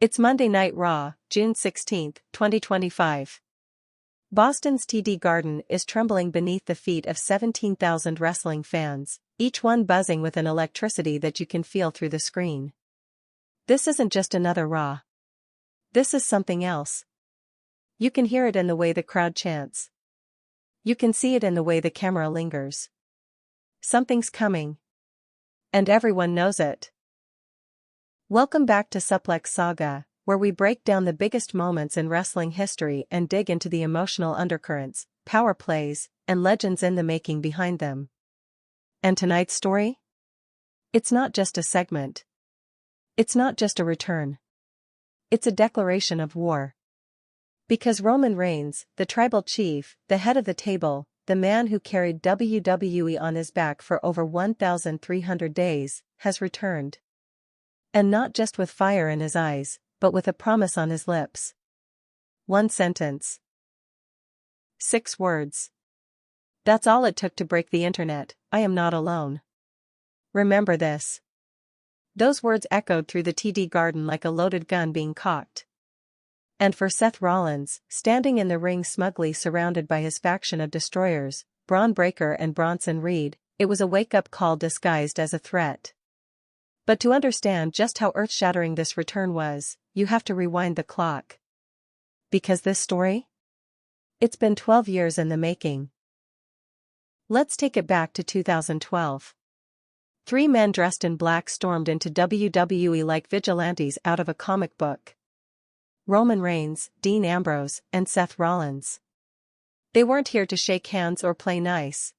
It's Monday Night Raw, June 16, 2025. Boston's TD Garden is trembling beneath the feet of 17,000 wrestling fans, each one buzzing with an electricity that you can feel through the screen. This isn't just another Raw. This is something else. You can hear it in the way the crowd chants. You can see it in the way the camera lingers. Something's coming. And everyone knows it. Welcome back to Suplex Saga, where we break down the biggest moments in wrestling history and dig into the emotional undercurrents, power plays, and legends in the making behind them. And tonight's story? It's not just a segment. It's not just a return. It's a declaration of war. Because Roman Reigns, the tribal chief, the head of the table, the man who carried WWE on his back for over 1,300 days, has returned. And not just with fire in his eyes, but with a promise on his lips. One sentence. 6 words. That's all it took to break the internet: I am not alone. Remember this. Those words echoed through the TD Garden like a loaded gun being cocked. And for Seth Rollins, standing in the ring smugly surrounded by his faction of destroyers, Braun Breaker and Bronson Reed, it was a wake-up call disguised as a threat. But to understand just how earth-shattering this return was, you have to rewind the clock. Because this story? It's been 12 years in the making. Let's take it back to 2012. 3 men dressed in black stormed into WWE like vigilantes out of a comic book. Roman Reigns, Dean Ambrose, and Seth Rollins. They weren't here to shake hands or play nice.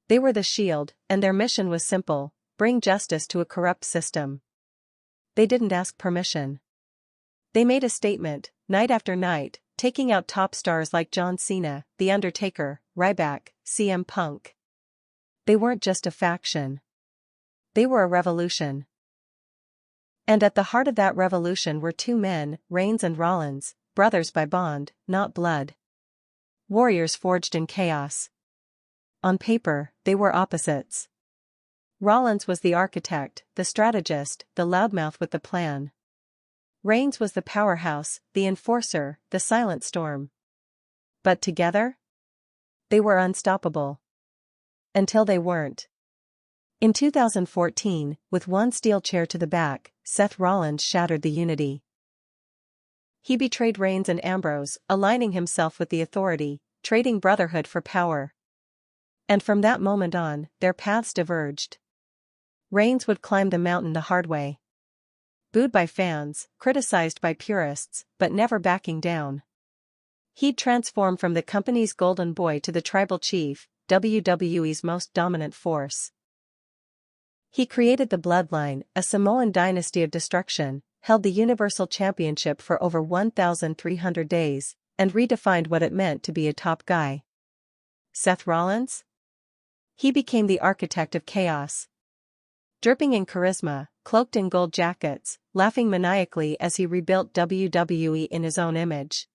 They were the Shield, and their mission was simple: bring justice to a corrupt system. They didn't ask permission. They made a statement, night after night, taking out top stars like John Cena, The Undertaker, Ryback, CM Punk. They weren't just a faction. They were a revolution. And at the heart of that revolution were 2 men, Reigns and Rollins, brothers by bond, not blood. Warriors forged in chaos. On paper, they were opposites. Rollins was the architect, the strategist, the loudmouth with the plan. Reigns was the powerhouse, the enforcer, the silent storm. But together? They were unstoppable. Until they weren't. In 2014, with one steel chair to the back, Seth Rollins shattered the unity. He betrayed Reigns and Ambrose, aligning himself with the authority, trading brotherhood for power. And from that moment on, their paths diverged. Reigns would climb the mountain the hard way. Booed by fans, criticized by purists, but never backing down. He'd transform from the company's golden boy to the tribal chief, WWE's most dominant force. He created the Bloodline, a Samoan dynasty of destruction, held the Universal Championship for over 1,300 days, and redefined what it meant to be a top guy. Seth Rollins? He became the architect of chaos. Dripping in charisma, cloaked in gold jackets, laughing maniacally as he rebuilt WWE in his own image.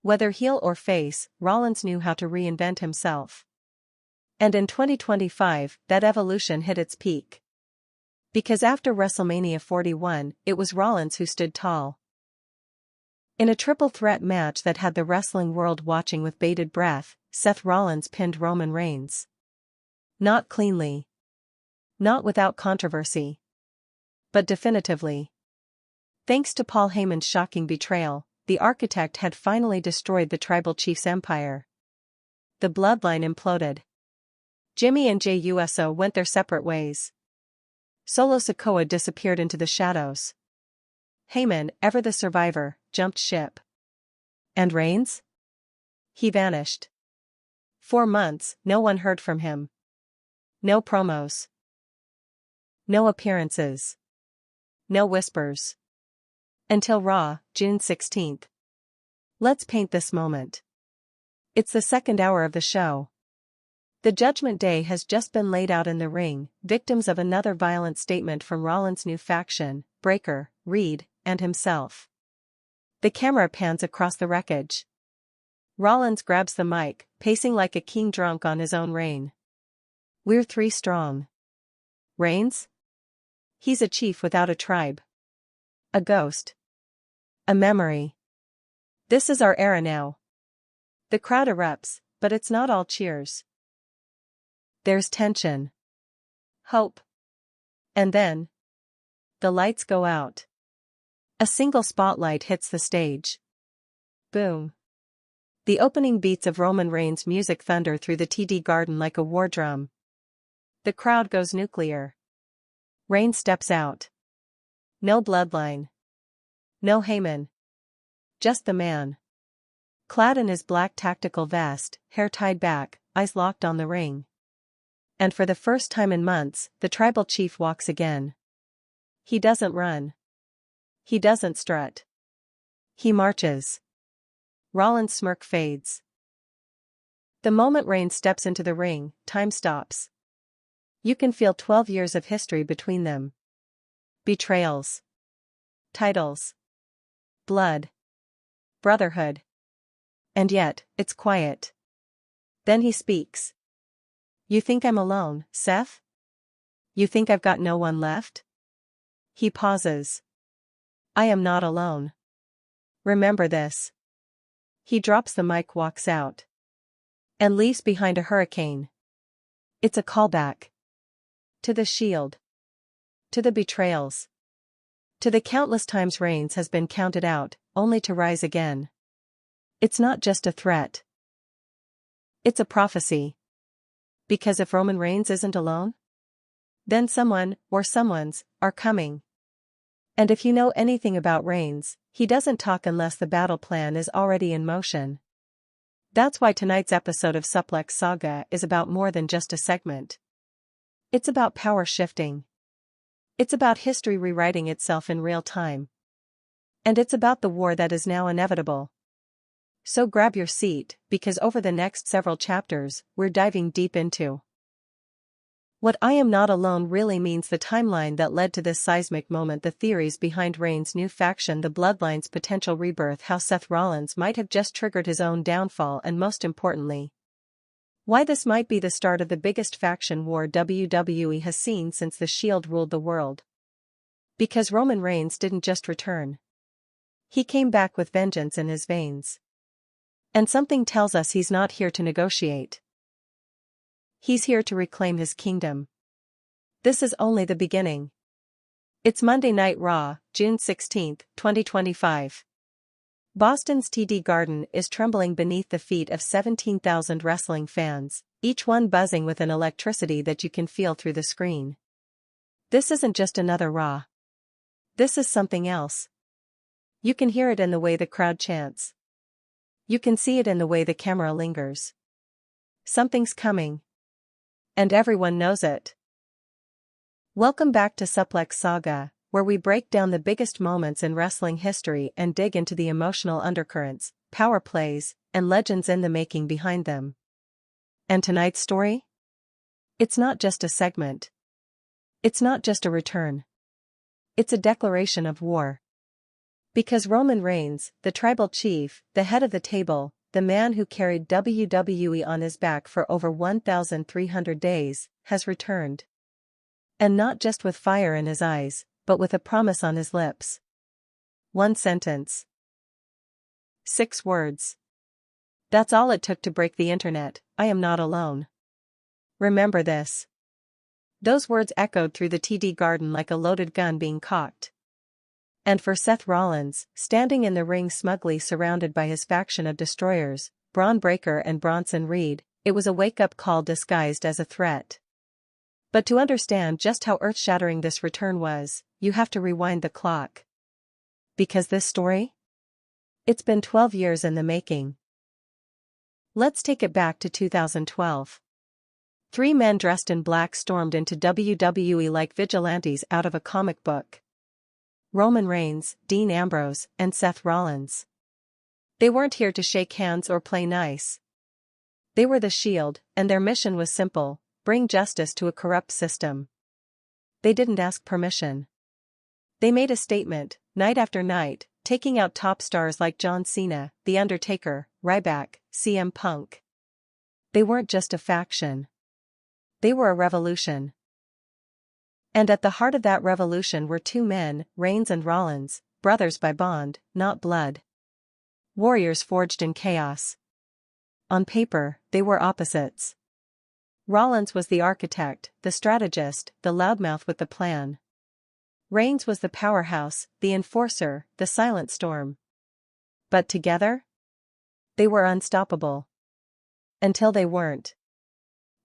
Whether heel or face, Rollins knew how to reinvent himself. And in 2025, that evolution hit its peak. Because after WrestleMania 41, it was Rollins who stood tall. In a triple threat match that had the wrestling world watching with bated breath, Seth Rollins pinned Roman Reigns. Not cleanly. Not without controversy. But definitively. Thanks to Paul Heyman's shocking betrayal, the architect had finally destroyed the tribal chief's empire. The bloodline imploded. Jimmy and Jey Uso went their separate ways. Solo Sikoa disappeared into the shadows. Heyman, ever the survivor, jumped ship. And Reigns? He vanished. 4 months, no one heard from him. No promos. No appearances. No whispers. Until Raw, June 16. Let's paint this moment. It's the second hour of the show. The Judgment Day has just been laid out in the ring, victims of another violent statement from Rollins' new faction, Breaker, Reed, and himself. The camera pans across the wreckage. Rollins grabs the mic, pacing like a king drunk on his own reign. We're 3 strong. Reigns? He's a chief without a tribe. A ghost. A memory. This is our era now. The crowd erupts, but it's not all cheers. There's tension. Hope. And then, the lights go out. A single spotlight hits the stage. Boom. The opening beats of Roman Reigns' music thunder through the TD Garden like a war drum. The crowd goes nuclear. Reigns steps out. No bloodline. No Heyman. Just the man. Clad in his black tactical vest, hair tied back, eyes locked on the ring. And for the first time in months, the tribal chief walks again. He doesn't run. He doesn't strut. He marches. Rollins' smirk fades. The moment Reigns steps into the ring, time stops. You can feel 12 years of history between them. Betrayals. Titles. Blood. Brotherhood. And yet, it's quiet. Then he speaks. You think I'm alone, Seth? You think I've got no one left? He pauses. I am not alone. Remember this. He drops the mic, walks out. And leaves behind a hurricane. It's a callback. To the Shield. To the betrayals. To the countless times Reigns has been counted out, only to rise again. It's not just a threat. It's a prophecy. Because if Roman Reigns isn't alone, then someone, or someone's, are coming. And if you know anything about Reigns, he doesn't talk unless the battle plan is already in motion. That's why tonight's episode of Suplex Saga is about more than just a segment. It's about power shifting. It's about history rewriting itself in real time. And it's about the war that is now inevitable. So grab your seat, because over the next several chapters, we're diving deep into what I am not alone really means, the timeline that led to this seismic moment, the theories behind Reigns' new faction, the Bloodline's potential rebirth, how Seth Rollins might have just triggered his own downfall, and most importantly, why this might be the start of the biggest faction war WWE has seen since the Shield ruled the world. Because Roman Reigns didn't just return. He came back with vengeance in his veins. And something tells us he's not here to negotiate. He's here to reclaim his kingdom. This is only the beginning. It's Monday Night Raw, June 16, 2025. Boston's TD Garden is trembling beneath the feet of 17,000 wrestling fans, each one buzzing with an electricity that you can feel through the screen. This isn't just another Raw. This is something else. You can hear it in the way the crowd chants. You can see it in the way the camera lingers. Something's coming. And everyone knows it. Welcome back to Suplex Saga, where we break down the biggest moments in wrestling history and dig into the emotional undercurrents, power plays, and legends in the making behind them. And tonight's story? It's not just a segment. It's not just a return. It's a declaration of war. Because Roman Reigns, the tribal chief, the head of the table, the man who carried WWE on his back for over 1,300 days, has returned. And not just with fire in his eyes, but with a promise on his lips. One sentence. 6 words. That's all it took to break the internet: I am not alone. Remember this. Those words echoed through the TD Garden like a loaded gun being cocked. And for Seth Rollins, standing in the ring smugly surrounded by his faction of destroyers, Braun Breaker and Bronson Reed, it was a wake-up call disguised as a threat. But to understand just how earth-shattering this return was, you have to rewind the clock. Because this story? It's been 12 years in the making. Let's take it back to 2012. 3 men dressed in black stormed into WWE like vigilantes out of a comic book. Roman Reigns, Dean Ambrose, and Seth Rollins. They weren't here to shake hands or play nice. They were the Shield, and their mission was simple: bring justice to a corrupt system. They didn't ask permission. They made a statement, night after night, taking out top stars like John Cena, The Undertaker, Ryback, CM Punk. They weren't just a faction. They were a revolution. And at the heart of that revolution were 2 men, Reigns and Rollins, brothers by bond, not blood. Warriors forged in chaos. On paper, they were opposites. Rollins was the architect, the strategist, the loudmouth with the plan. Reigns was the powerhouse, the enforcer, the silent storm. But together? They were unstoppable. Until they weren't.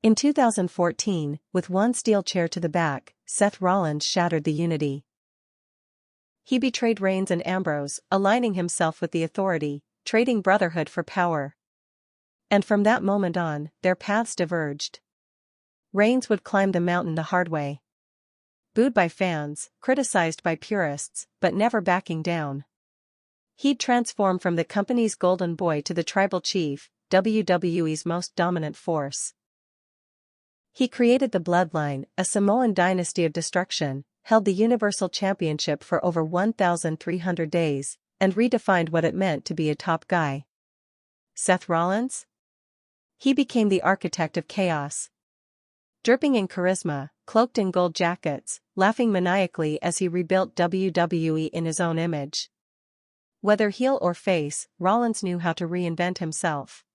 In 2014, with one steel chair to the back, Seth Rollins shattered the unity. He betrayed Reigns and Ambrose, aligning himself with the authority, trading brotherhood for power. And from that moment on, their paths diverged. Reigns would climb the mountain the hard way. Booed by fans, criticized by purists, but never backing down. He'd transform from the company's golden boy to the tribal chief, WWE's most dominant force. He created the Bloodline, a Samoan dynasty of destruction, held the Universal Championship for over 1,300 days, and redefined what it meant to be a top guy. Seth Rollins? He became the architect of chaos. Dripping in charisma, cloaked in gold jackets, laughing maniacally as he rebuilt WWE in his own image. Whether heel or face, Rollins knew how to reinvent himself.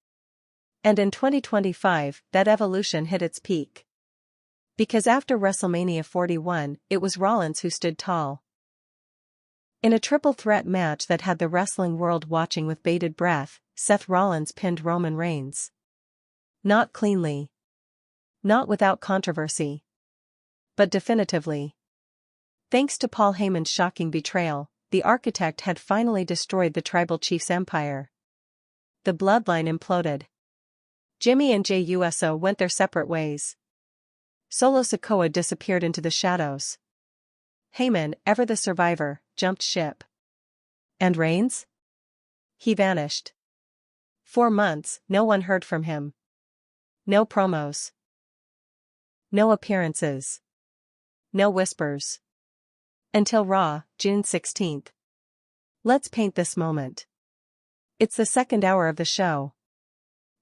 And in 2025, that evolution hit its peak. Because after WrestleMania 41, it was Rollins who stood tall. In a triple threat match that had the wrestling world watching with bated breath, Seth Rollins pinned Roman Reigns. Not cleanly. Not without controversy. But definitively. Thanks to Paul Heyman's shocking betrayal, the architect had finally destroyed the tribal chief's empire. The bloodline imploded. Jimmy and Jey Uso went their separate ways. Solo Sikoa disappeared into the shadows. Heyman, ever the survivor, jumped ship. And Reigns? He vanished. 4 months, no one heard from him. No promos. No appearances. No whispers. Until Raw, June 16th. Let's paint this moment. It's the second hour of the show.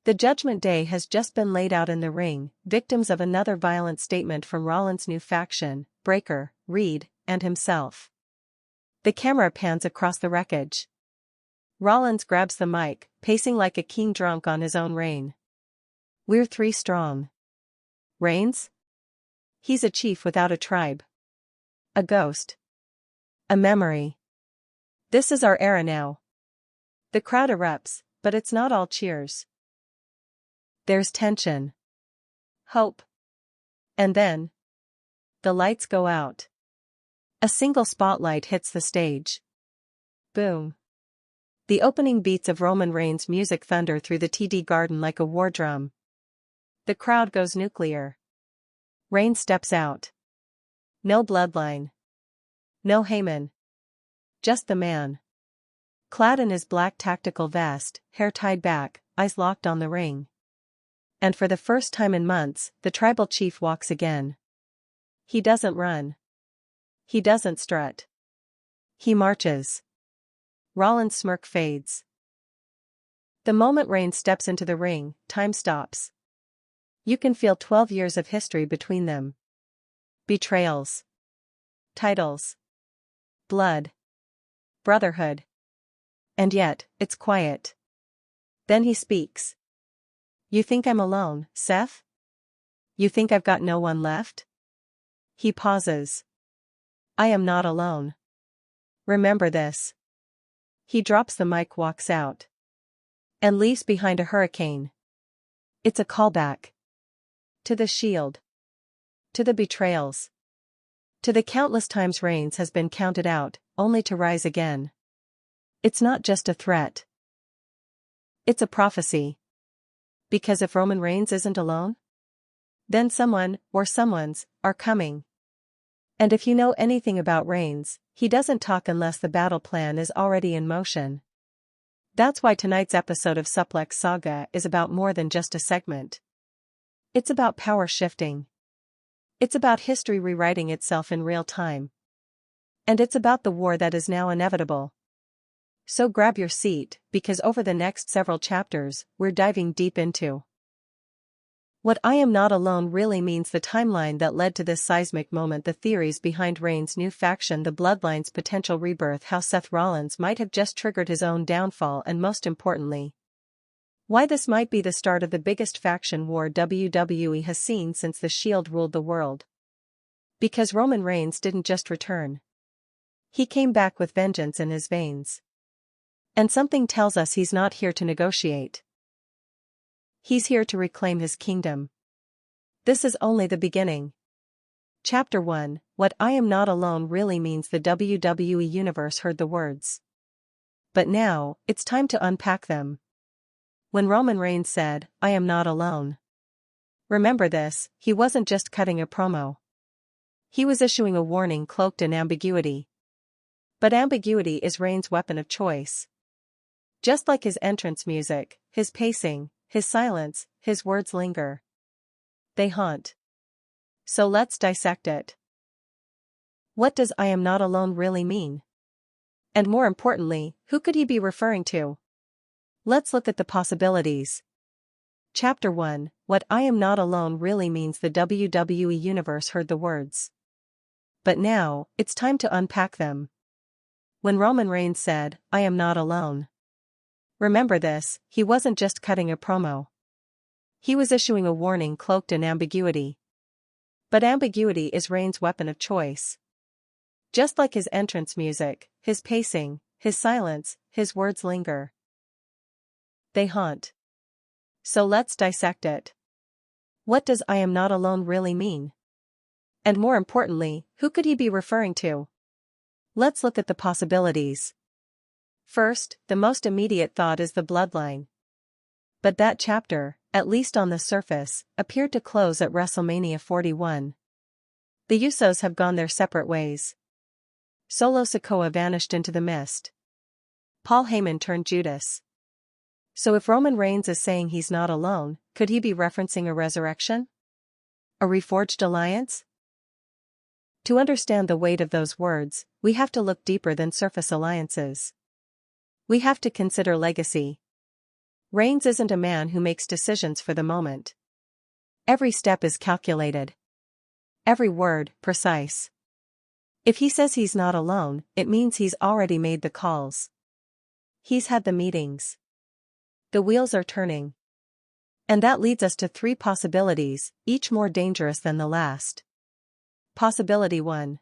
The Judgment Day has just been laid out in the ring, victims of another violent statement from Rollins' new faction, Breaker, Reed, and himself. The camera pans across the wreckage. Rollins grabs the mic, pacing like a king drunk on his own reign. We're 3 strong. Reigns? He's a chief without a tribe. A ghost. A memory. This is our era now. The crowd erupts, but it's not all cheers. There's tension. Hope. And then, the lights go out. A single spotlight hits the stage. Boom. The opening beats of Roman Reigns' music thunder through the TD Garden like a war drum. The crowd goes nuclear. Reigns steps out. No bloodline. No Heyman. Just the man. Clad in his black tactical vest, hair tied back, eyes locked on the ring. And for the first time in months, the tribal chief walks again. He doesn't run. He doesn't strut. He marches. Rollins' smirk fades. The moment Reigns steps into the ring, time stops. You can feel 12 years of history between them. Betrayals. Titles. Blood. Brotherhood. And yet, it's quiet. Then he speaks. You think I'm alone, Seth? You think I've got no one left? He pauses. I am not alone. Remember this. He drops the mic, walks out. And leaves behind a hurricane. It's a callback. To the Shield. To the betrayals. To the countless times Reigns has been counted out, only to rise again. It's not just a threat. It's a prophecy. Because if Roman Reigns isn't alone, then someone, or someone's, are coming. And if you know anything about Reigns, he doesn't talk unless the battle plan is already in motion. That's why tonight's episode of Suplex Saga is about more than just a segment. It's about power shifting. It's about history rewriting itself in real time. And it's about the war that is now inevitable. So grab your seat, because over the next several chapters, we're diving deep into What I am not alone really means the timeline that led to this seismic moment, the theories behind Reigns' new faction, the Bloodline's potential rebirth, how Seth Rollins might have just triggered his own downfall, and most importantly, why this might be the start of the biggest faction war WWE has seen since the Shield ruled the world. Because Roman Reigns didn't just return. He came back with vengeance in his veins. And something tells us he's not here to negotiate. He's here to reclaim his kingdom. This is only the beginning. Chapter 1, What I Am Not Alone really means. The WWE Universe heard the words. But now, it's time to unpack them. When Roman Reigns said, "I am not alone." Remember this, he wasn't just cutting a promo. He was issuing a warning cloaked in ambiguity. But ambiguity is Reigns' weapon of choice. Just like his entrance music, his pacing, his silence, his words linger. They haunt. So let's dissect it. What does "I am not alone" really mean? And more importantly, who could he be referring to? Let's look at the possibilities. Chapter 1, What I Am Not Alone really means. The WWE Universe heard the words. But now, it's time to unpack them. When Roman Reigns said, "I am not alone." Remember this, he wasn't just cutting a promo. He was issuing a warning cloaked in ambiguity. But ambiguity is Reigns' weapon of choice. Just like his entrance music, his pacing, his silence, his words linger. They haunt. So let's dissect it. What does "I am not alone" really mean? And more importantly, who could he be referring to? Let's look at the possibilities. First, the most immediate thought is the Bloodline. But that chapter, at least on the surface, appeared to close at WrestleMania 41. The Usos have gone their separate ways. Solo Sikoa vanished into the mist. Paul Heyman turned Judas. So if Roman Reigns is saying he's not alone, could he be referencing a resurrection? A reforged alliance? To understand the weight of those words, we have to look deeper than surface alliances. We have to consider legacy. Reigns isn't a man who makes decisions for the moment. Every step is calculated. Every word, precise. If he says he's not alone, it means he's already made the calls. He's had the meetings. The wheels are turning. And that leads us to three possibilities, each more dangerous than the last. Possibility 1.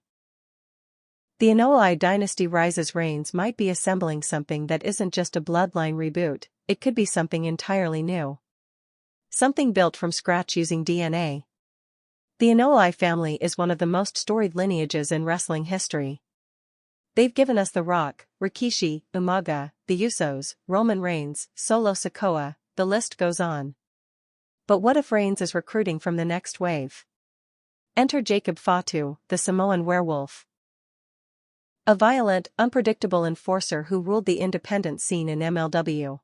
The Anoa'i dynasty rises. Reigns might be assembling something that isn't just a bloodline reboot, it could be something entirely new. Something built from scratch using DNA. The Anoa'i family is one of the most storied lineages in wrestling history. They've given us The Rock, Rikishi, Umaga, the Usos, Roman Reigns, Solo Sikoa, the list goes on. But what if Reigns is recruiting from the next wave? Enter Jacob Fatu, the Samoan werewolf. A violent, unpredictable enforcer who ruled the independent scene in MLW.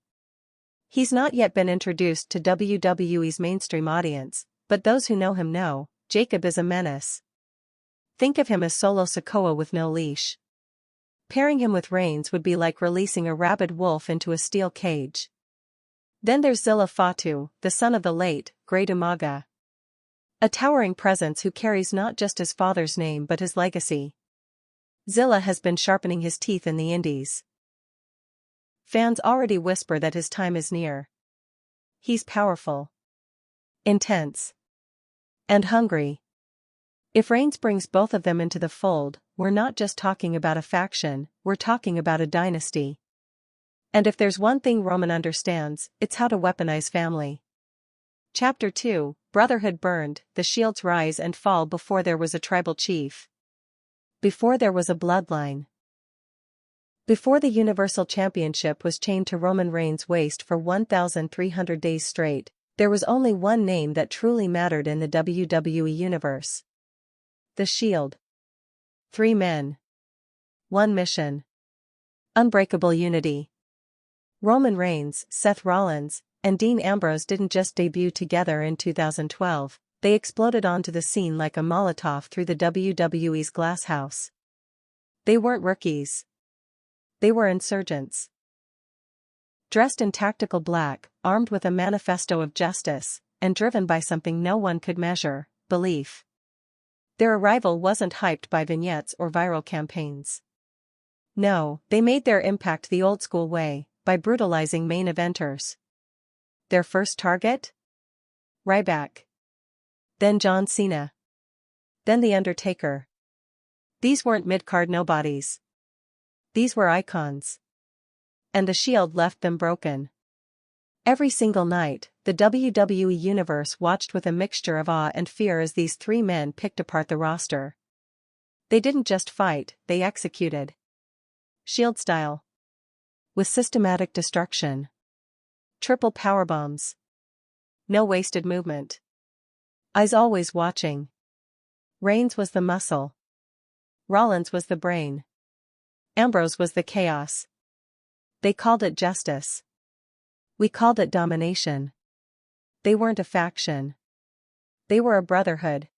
He's not yet been introduced to WWE's mainstream audience, but those who know him know, Jacob is a menace. Think of him as Solo Sikoa with no leash. Pairing him with Reigns would be like releasing a rabid wolf into a steel cage. Then there's Zilla Fatu, the son of the late, great Umaga. A towering presence who carries not just his father's name but his legacy. Zilla has been sharpening his teeth in the Indies. Fans already whisper that his time is near. He's powerful, intense, and hungry. If Reigns brings both of them into the fold, we're not just talking about a faction, we're talking about a dynasty. And if there's one thing Roman understands, it's how to weaponize family. Chapter 2, Brotherhood burned, the Shield's rise and fall before there was a tribal chief. Before there was a bloodline. Before the Universal Championship was chained to Roman Reigns' waist for 1,300 days straight, there was only one name that truly mattered in the WWE Universe. The Shield. 3 men. 1 mission. Unbreakable unity. Roman Reigns, Seth Rollins, and Dean Ambrose didn't just debut together in 2012, they exploded onto the scene like a Molotov through the WWE's glass house. They weren't rookies. They were insurgents. Dressed in tactical black, armed with a manifesto of justice, and driven by something no one could measure: belief. Their arrival wasn't hyped by vignettes or viral campaigns. No, they made their impact the old-school way, by brutalizing main eventers. Their first target? Ryback. Then John Cena. Then The Undertaker. These weren't mid-card nobodies. These were icons. And the Shield left them broken. Every single night, the WWE Universe watched with a mixture of awe and fear as these three men picked apart the roster. They didn't just fight, they executed. Shield style. With systematic destruction. Triple powerbombs. No wasted movement. Eyes always watching. Reigns was the muscle. Rollins was the brain. Ambrose was the chaos. They called it justice. We called it domination. They weren't a faction. They were a brotherhood.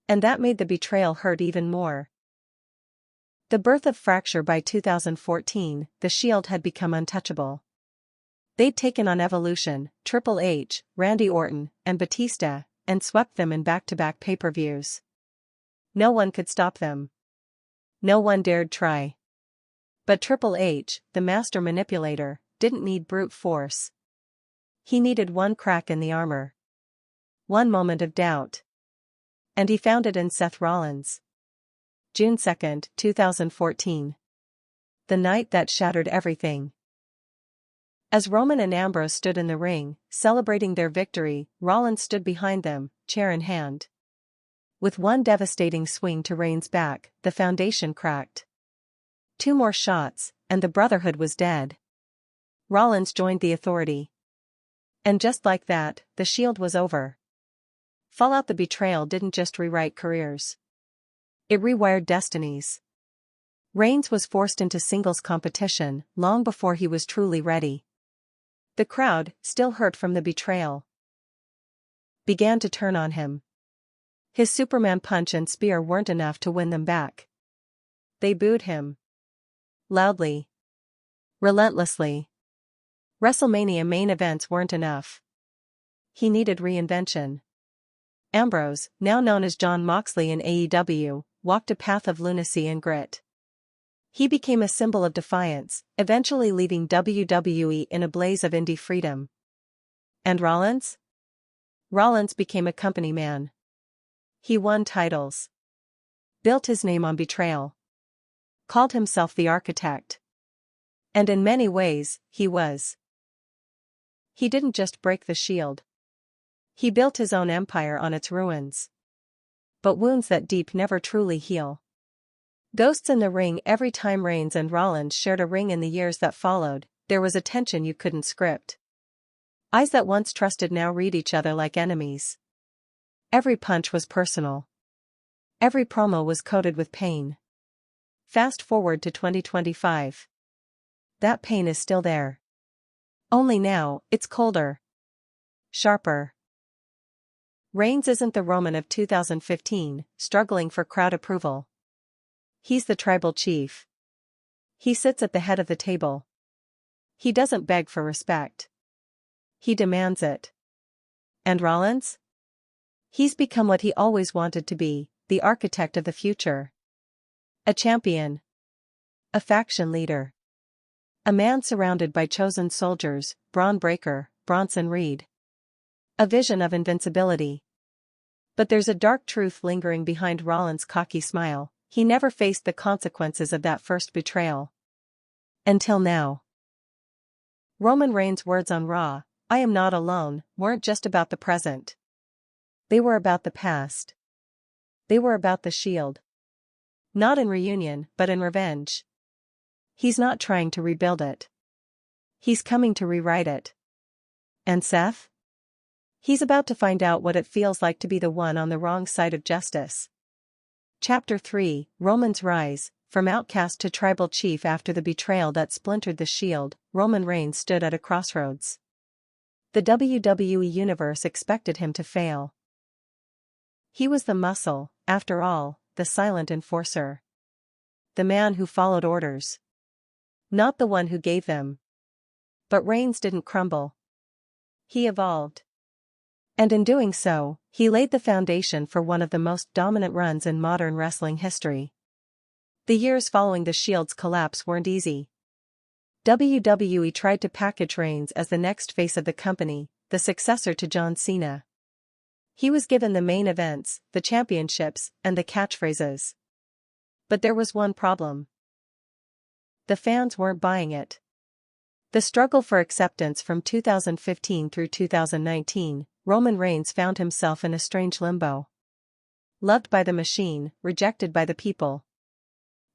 And that made the betrayal hurt even more. The birth of Fracture. By 2014, the Shield had become untouchable. They'd taken on Evolution, Triple H, Randy Orton, and Batista, and swept them in back-to-back pay-per-views. No one could stop them. No one dared try. But Triple H, the master manipulator, didn't need brute force. He needed one crack in the armor. One moment of doubt. And he found it in Seth Rollins. June 2, 2014. The night that shattered everything. As Roman and Ambrose stood in the ring, celebrating their victory, Rollins stood behind them, chair in hand. With one devastating swing to Reigns' back, the foundation cracked. 2 more shots, and the Brotherhood was dead. Rollins joined the Authority. And just like that, the Shield was over. Fallout. The betrayal didn't just rewrite careers. It rewired destinies. Reigns was forced into singles competition long before he was truly ready. The crowd, still hurt from the betrayal, began to turn on him. His Superman punch and spear weren't enough to win them back. They booed him. Loudly. Relentlessly. WrestleMania main events weren't enough. He needed reinvention. Ambrose, now known as Jon Moxley in AEW, walked a path of lunacy and grit. He became a symbol of defiance, eventually leaving WWE in a blaze of indie freedom. And Rollins? Rollins became a company man. He won titles. Built his name on betrayal. Called himself the architect. And in many ways, he was. He didn't just break the Shield. He built his own empire on its ruins. But wounds that deep never truly heal. Ghosts in the ring. Every time Reigns and Rollins shared a ring in the years that followed, there was a tension you couldn't script. Eyes that once trusted now read each other like enemies. Every punch was personal. Every promo was coated with pain. Fast forward to 2025. That pain is still there. Only now, it's colder. Sharper. Reigns isn't the Roman of 2015, struggling for crowd approval. He's the tribal chief. He sits at the head of the table. He doesn't beg for respect. He demands it. And Rollins? He's become what he always wanted to be, the architect of the future. A champion. A faction leader. A man surrounded by chosen soldiers: Braun Breaker, Bronson Reed. A vision of invincibility. But there's a dark truth lingering behind Rollins' cocky smile. He never faced the consequences of that first betrayal. Until now. Roman Reigns' words on Raw, "I am not alone," weren't just about the present. They were about the past. They were about the Shield. Not in reunion, but in revenge. He's not trying to rebuild it. He's coming to rewrite it. And Seth? He's about to find out what it feels like to be the one on the wrong side of justice. Chapter 3, Roman's Rise. From outcast to tribal chief. After the betrayal that splintered the Shield, Roman Reigns stood at a crossroads. The WWE Universe expected him to fail. He was the muscle, after all, the silent enforcer. The man who followed orders. Not the one who gave them. But Reigns didn't crumble. He evolved. And in doing so, he laid the foundation for one of the most dominant runs in modern wrestling history. The years following the Shield's collapse weren't easy. WWE tried to package Reigns as the next face of the company, the successor to John Cena. He was given the main events, the championships, and the catchphrases. But there was one problem. The fans weren't buying it. The struggle for acceptance from 2015 through 2019, Roman Reigns found himself in a strange limbo. Loved by the machine, rejected by the people.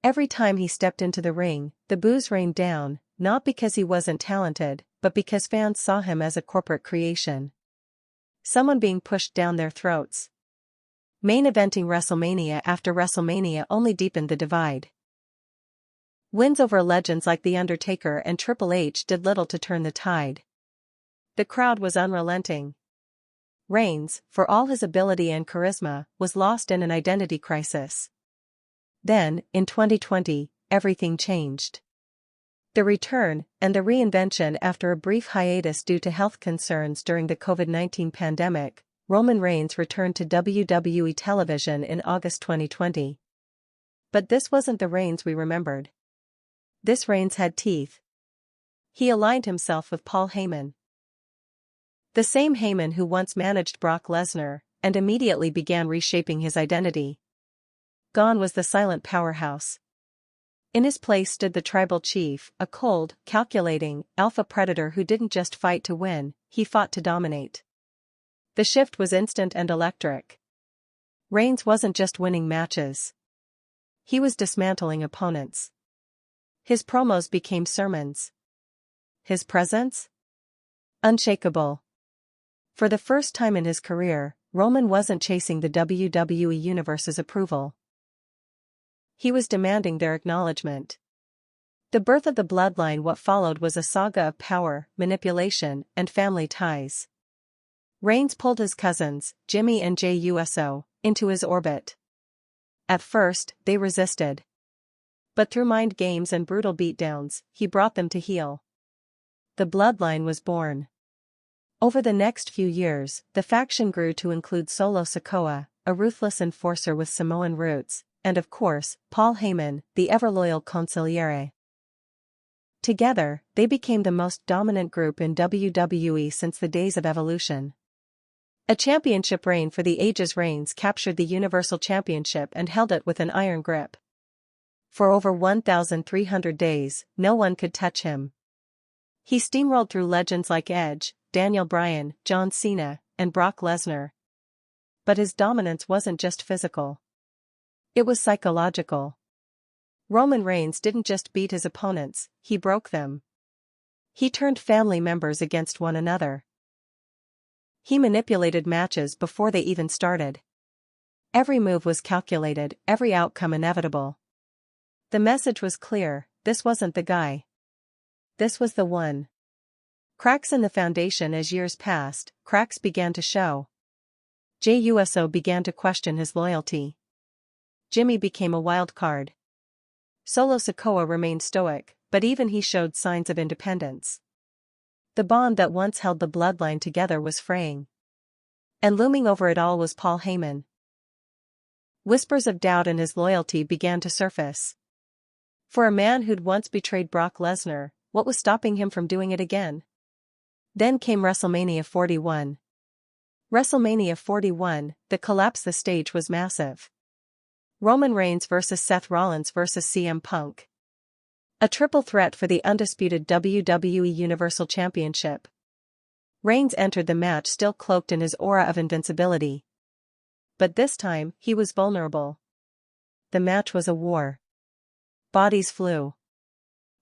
Every time he stepped into the ring, the boos rained down, not because he wasn't talented, but because fans saw him as a corporate creation. Someone being pushed down their throats. Main eventing WrestleMania after WrestleMania only deepened the divide. Wins over legends like The Undertaker and Triple H did little to turn the tide. The crowd was unrelenting. Reigns, for all his ability and charisma, was lost in an identity crisis. Then, in 2020, everything changed. The return, and the reinvention after a brief hiatus due to health concerns during the COVID-19 pandemic, Roman Reigns returned to WWE television in August 2020. But this wasn't the Reigns we remembered. This Reigns had teeth. He aligned himself with Paul Heyman. The same Heyman who once managed Brock Lesnar, and immediately began reshaping his identity. Gone was the silent powerhouse. In his place stood the tribal chief, a cold, calculating, alpha predator who didn't just fight to win, he fought to dominate. The shift was instant and electric. Reigns wasn't just winning matches. He was dismantling opponents. His promos became sermons. His presence? Unshakable. For the first time in his career, Roman wasn't chasing the WWE Universe's approval. He was demanding their acknowledgement. The birth of the bloodline. What followed was a saga of power, manipulation, and family ties. Reigns pulled his cousins, Jimmy and Jey Uso, into his orbit. At first, they resisted. But through mind games and brutal beatdowns, he brought them to heel. The bloodline was born. Over the next few years, the faction grew to include Solo Sikoa, a ruthless enforcer with Samoan roots, and of course, Paul Heyman, the ever-loyal consigliere. Together, they became the most dominant group in WWE since the days of Evolution. A championship reign for the ages. Reigns captured the Universal Championship and held it with an iron grip. For over 1,300 days, no one could touch him. He steamrolled through legends like Edge, Daniel Bryan, John Cena, and Brock Lesnar. But his dominance wasn't just physical. It was psychological. Roman Reigns didn't just beat his opponents, he broke them. He turned family members against one another. He manipulated matches before they even started. Every move was calculated, every outcome inevitable. The message was clear, this wasn't the guy. This was the one. Cracks in the foundation. As years passed, cracks began to show. Jey Uso began to question his loyalty. Jimmy became a wild card. Solo Sikoa remained stoic, but even he showed signs of independence. The bond that once held the bloodline together was fraying. And looming over it all was Paul Heyman. Whispers of doubt in his loyalty began to surface. For a man who'd once betrayed Brock Lesnar, what was stopping him from doing it again? Then came WrestleMania 41. WrestleMania 41, the collapse. The stage was massive. Roman Reigns versus Seth Rollins versus CM Punk. A triple threat for the undisputed WWE Universal Championship. Reigns entered the match still cloaked in his aura of invincibility. But this time, he was vulnerable. The match was a war. Bodies flew.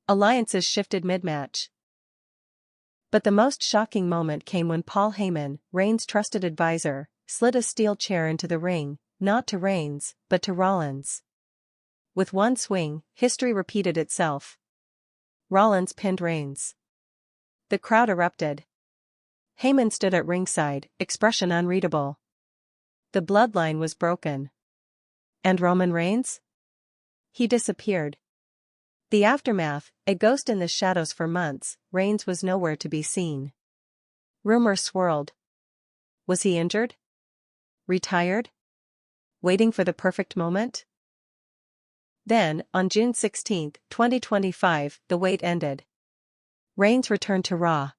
Alliances shifted mid-match. But the most shocking moment came when Paul Heyman, Reigns' trusted advisor, slid a steel chair into the ring, not to Reigns, but to Rollins. With one swing, history repeated itself. Rollins pinned Reigns. The crowd erupted. Heyman stood at ringside, expression unreadable. The bloodline was broken. And Roman Reigns? He disappeared. The aftermath, a ghost in the shadows. For months, Reigns was nowhere to be seen. Rumors swirled. Was he injured? Retired? Waiting for the perfect moment? Then, on June 16, 2025, the wait ended. Reigns returned to Raw.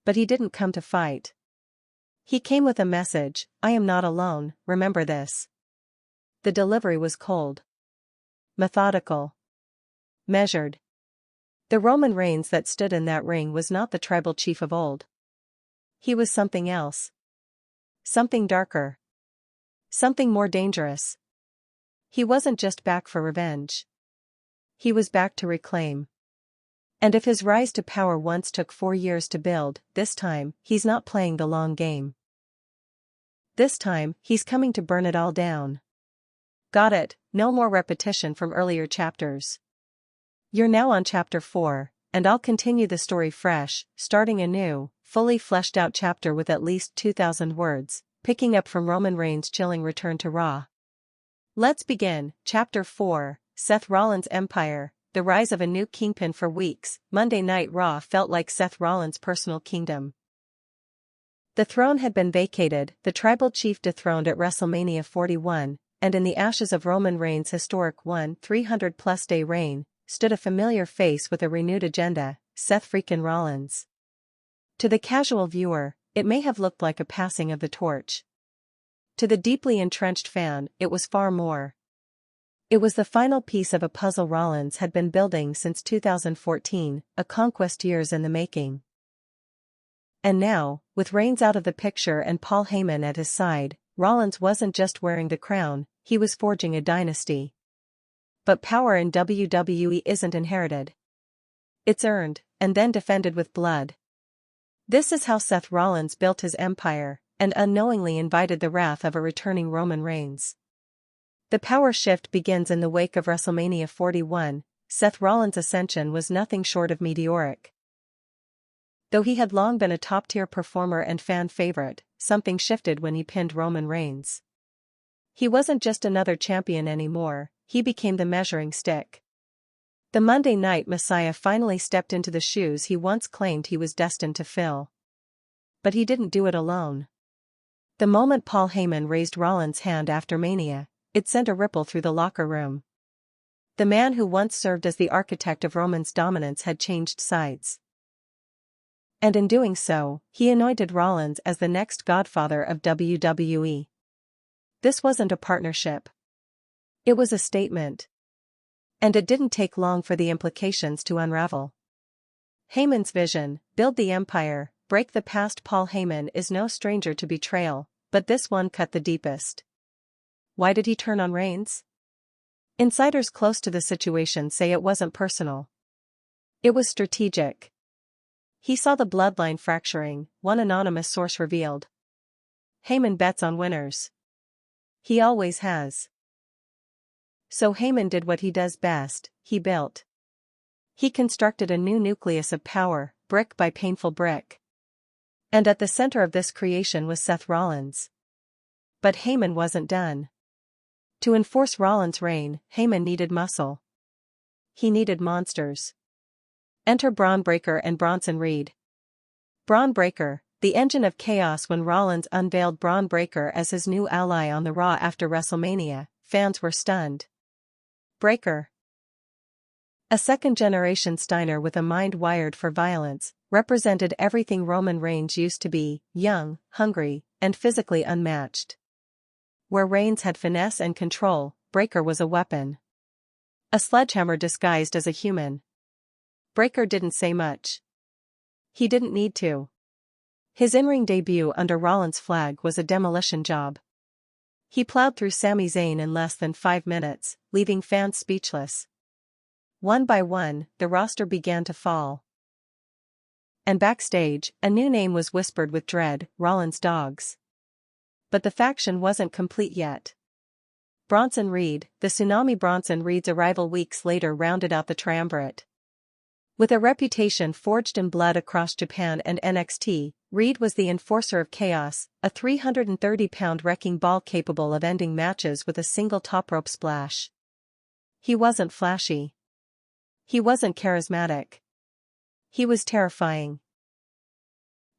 But he didn't come to fight. He came with a message: I am not alone, remember this. The delivery was cold. Methodical. Measured. The Roman Reigns that stood in that ring was not the tribal chief of old. He was something else. Something darker. Something more dangerous. He wasn't just back for revenge. He was back to reclaim. And if his rise to power once took 4 years to build, this time, he's not playing the long game. This time, he's coming to burn it all down. Got it, no more repetition from earlier chapters. You're now on chapter 4, and I'll continue the story fresh, starting a new, fully fleshed out chapter with at least 2,000 words, picking up from Roman Reigns' chilling return to Raw. Let's begin. Chapter 4, Seth Rollins' Empire, the rise of a new kingpin. For weeks, Monday Night Raw felt like Seth Rollins' personal kingdom. The throne had been vacated, the tribal chief dethroned at WrestleMania 41, and in the ashes of Roman Reigns' historic 300-plus day reign, stood a familiar face with a renewed agenda: Seth freakin' Rollins. To the casual viewer, it may have looked like a passing of the torch. To the deeply entrenched fan, it was far more. It was the final piece of a puzzle Rollins had been building since 2014, a conquest years in the making. And now, with Reigns out of the picture and Paul Heyman at his side, Rollins wasn't just wearing the crown, he was forging a dynasty. But power in WWE isn't inherited. It's earned, and then defended with blood. This is how Seth Rollins built his empire, and unknowingly invited the wrath of a returning Roman Reigns. The power shift begins in the wake of WrestleMania 41. Seth Rollins' ascension was nothing short of meteoric. Though he had long been a top-tier performer and fan favorite, something shifted when he pinned Roman Reigns. He wasn't just another champion anymore, he became the measuring stick. The Monday Night Messiah finally stepped into the shoes he once claimed he was destined to fill. But he didn't do it alone. The moment Paul Heyman raised Rollins' hand after Mania, it sent a ripple through the locker room. The man who once served as the architect of Roman's dominance had changed sides. And in doing so, he anointed Rollins as the next godfather of WWE. This wasn't a partnership. It was a statement. And it didn't take long for the implications to unravel. Heyman's vision: build the empire, break the past. Paul Heyman is no stranger to betrayal, but this one cut the deepest. Why did he turn on Reigns? Insiders close to the situation say it wasn't personal. It was strategic. He saw the bloodline fracturing, one anonymous source revealed. Heyman bets on winners. He always has. So Heyman did what he does best: he built. He constructed a new nucleus of power, brick by painful brick. And at the center of this creation was Seth Rollins. But Heyman wasn't done. To enforce Rollins' reign, Heyman needed muscle. He needed monsters. Enter Braun Breaker and Bronson Reed. Braun Breaker, the engine of chaos. When Rollins unveiled Braun Breaker as his new ally on the Raw after WrestleMania, fans were stunned. Breaker, a second-generation Steiner with a mind wired for violence, represented everything Roman Reigns used to be: young, hungry, and physically unmatched. Where Reigns had finesse and control, Breaker was a weapon. A sledgehammer disguised as a human. Breaker didn't say much. He didn't need to. His in-ring debut under Rollins' flag was a demolition job. He plowed through Sami Zayn in less than 5 minutes, leaving fans speechless. One by one, the roster began to fall. And backstage, a new name was whispered with dread: Rollins' Dogs. But the faction wasn't complete yet. Bronson Reed, the tsunami. Bronson Reed's arrival weeks later rounded out the triumvirate. With a reputation forged in blood across Japan and NXT, Reed was the enforcer of chaos, a 330-pound wrecking ball capable of ending matches with a single top rope splash. He wasn't flashy. He wasn't charismatic. He was terrifying.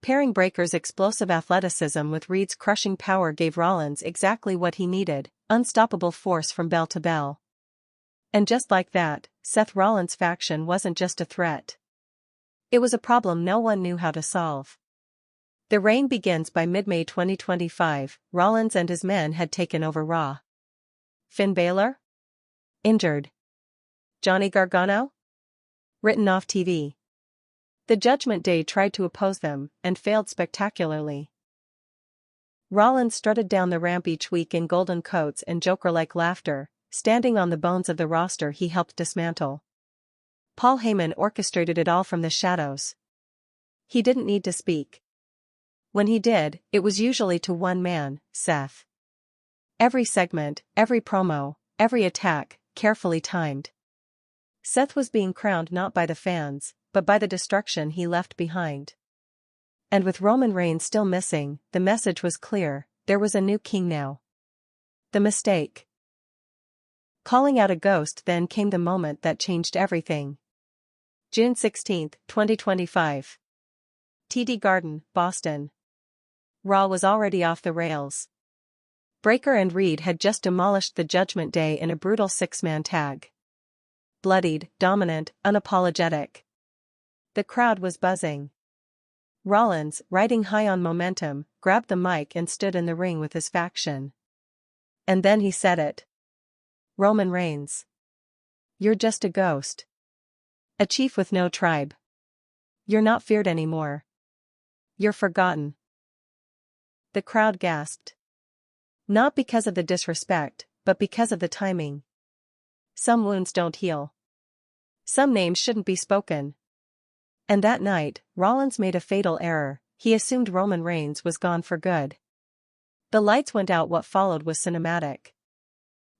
Pairing Breaker's explosive athleticism with Reed's crushing power gave Rollins exactly what he needed, unstoppable force from bell to bell. And just like that, Seth Rollins' faction wasn't just a threat. It was a problem no one knew how to solve. The reign begins by mid-May 2025, Rollins and his men had taken over Raw. Finn Balor? Injured. Johnny Gargano? Written off TV. The Judgment Day tried to oppose them, and failed spectacularly. Rollins strutted down the ramp each week in golden coats and Joker-like laughter, standing on the bones of the roster he helped dismantle. Paul Heyman orchestrated it all from the shadows. He didn't need to speak. When he did, it was usually to one man, Seth. Every segment, every promo, every attack, carefully timed. Seth was being crowned not by the fans, but by the destruction he left behind. And with Roman Reigns still missing, the message was clear: there was a new king now. The mistake. Calling out a ghost. Then came the moment that changed everything. June 16, 2025. TD Garden, Boston. Raw was already off the rails. Breaker and Reed had just demolished the Judgment Day in a brutal six-man tag. Bloodied, dominant, unapologetic. The crowd was buzzing. Rollins, riding high on momentum, grabbed the mic and stood in the ring with his faction. And then he said it. Roman Reigns. You're just a ghost. A chief with no tribe. You're not feared anymore. You're forgotten. The crowd gasped. Not because of the disrespect, but because of the timing. Some wounds don't heal. Some names shouldn't be spoken. And that night, Rollins made a fatal error. He assumed Roman Reigns was gone for good. The lights went out. What followed was cinematic.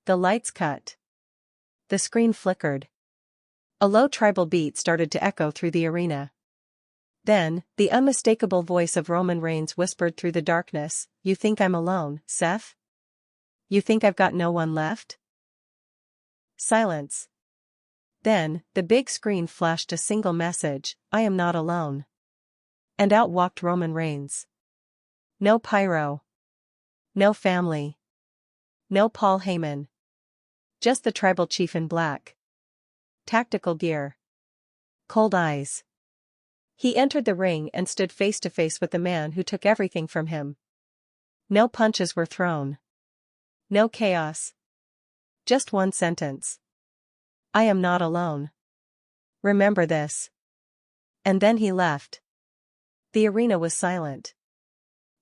The lights cut. The screen flickered. A low tribal beat started to echo through the arena. Then, the unmistakable voice of Roman Reigns whispered through the darkness, "You think I'm alone, Seth? You think I've got no one left?" Silence. Then, the big screen flashed a single message: "I am not alone." And out walked Roman Reigns. No pyro. No family. No Paul Heyman. Just the tribal chief in black. Tactical gear. Cold eyes. He entered the ring and stood face to face with the man who took everything from him. No punches were thrown. No chaos. Just one sentence. "I am not alone. Remember this." And then he left. The arena was silent.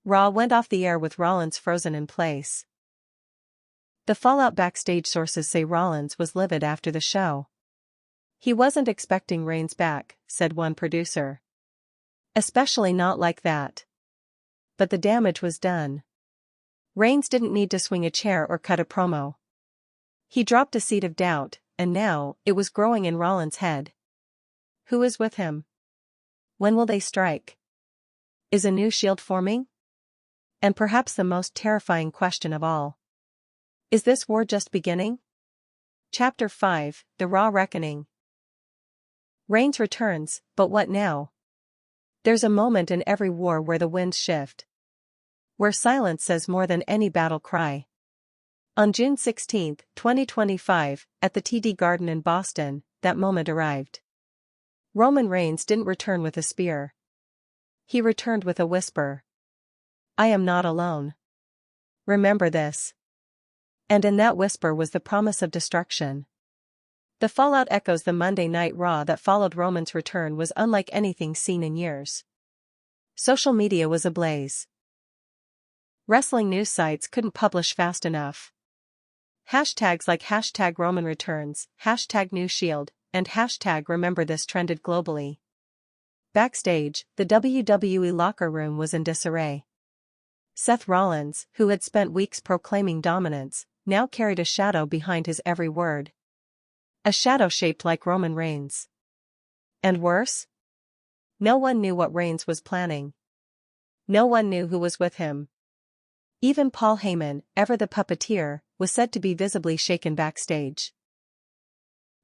Raw went off the air with Rollins frozen in place. The fallout backstage: sources say Rollins was livid after the show. He wasn't expecting Reigns back, said one producer. Especially not like that. But the damage was done. Reigns didn't need to swing a chair or cut a promo. He dropped a seed of doubt, and now, it was growing in Rollins' head. Who is with him? When will they strike? Is a new Shield forming? And perhaps the most terrifying question of all. Is this war just beginning? Chapter 5, The Raw Reckoning. Reigns returns, but what now? There's a moment in every war where the winds shift. Where silence says more than any battle cry. On June 16, 2025, at the TD Garden in Boston, that moment arrived. Roman Reigns didn't return with a spear. He returned with a whisper. "I am not alone. Remember this." And in that whisper was the promise of destruction. The fallout echoes the Monday Night Raw that followed Roman's return was unlike anything seen in years. Social media was ablaze. Wrestling news sites couldn't publish fast enough. Hashtags like #RomanReturns, #NewShield, and #RememberThis trended globally. Backstage, the WWE locker room was in disarray. Seth Rollins, who had spent weeks proclaiming dominance, now carried a shadow behind his every word. A shadow shaped like Roman Reigns. And worse? No one knew what Reigns was planning. No one knew who was with him. Even Paul Heyman, ever the puppeteer, was said to be visibly shaken backstage.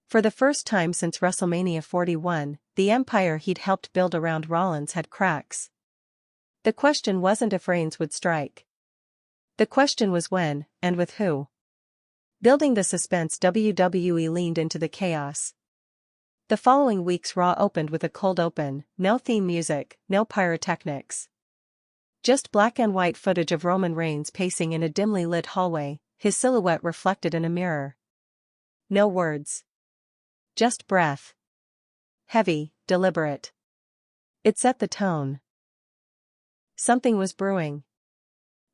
For the first time since WrestleMania 41, the empire he'd helped build around Rollins had cracks. The question wasn't if Reigns would strike. The question was when, and with who. Building the suspense, WWE leaned into the chaos. The following week's Raw opened with a cold open, no theme music, no pyrotechnics. Just black and white footage of Roman Reigns pacing in a dimly lit hallway, his silhouette reflected in a mirror. No words. Just breath. Heavy, deliberate. It set the tone. Something was brewing.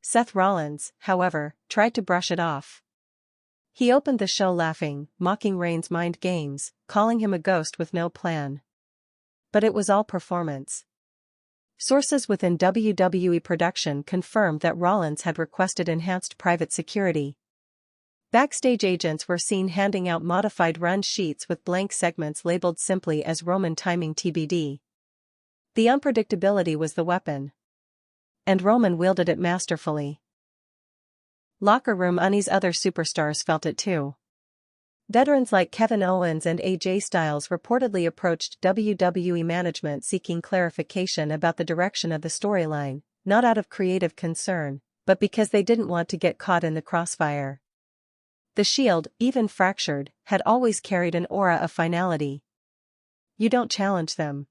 Seth Rollins, however, tried to brush it off. He opened the show laughing, mocking Reigns' mind games, calling him a ghost with no plan. But it was all performance. Sources within WWE production confirmed that Rollins had requested enhanced private security. Backstage agents were seen handing out modified run sheets with blank segments labeled simply as Roman timing TBD. The unpredictability was the weapon. And Roman wielded it masterfully. Locker room unease. Other superstars felt it too. Veterans like Kevin Owens and AJ Styles reportedly approached WWE management seeking clarification about the direction of the storyline, not out of creative concern, but because they didn't want to get caught in the crossfire. The Shield, even fractured, had always carried an aura of finality. You don't challenge them.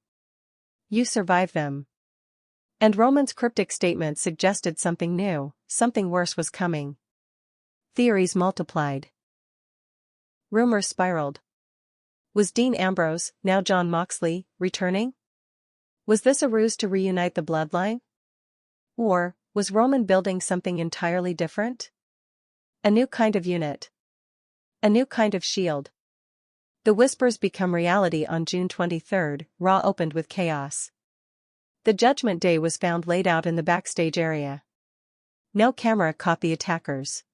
You survive them. And Roman's cryptic statement suggested something new, something worse was coming. Theories multiplied. Rumors spiraled. Was Dean Ambrose, now Jon Moxley, returning? Was this a ruse to reunite the bloodline? Or was Roman building something entirely different? A new kind of unit. A new kind of Shield. The whispers become reality. On June 23, Raw opened with chaos. The Judgment Day was found laid out in the backstage area. No camera caught the attackers.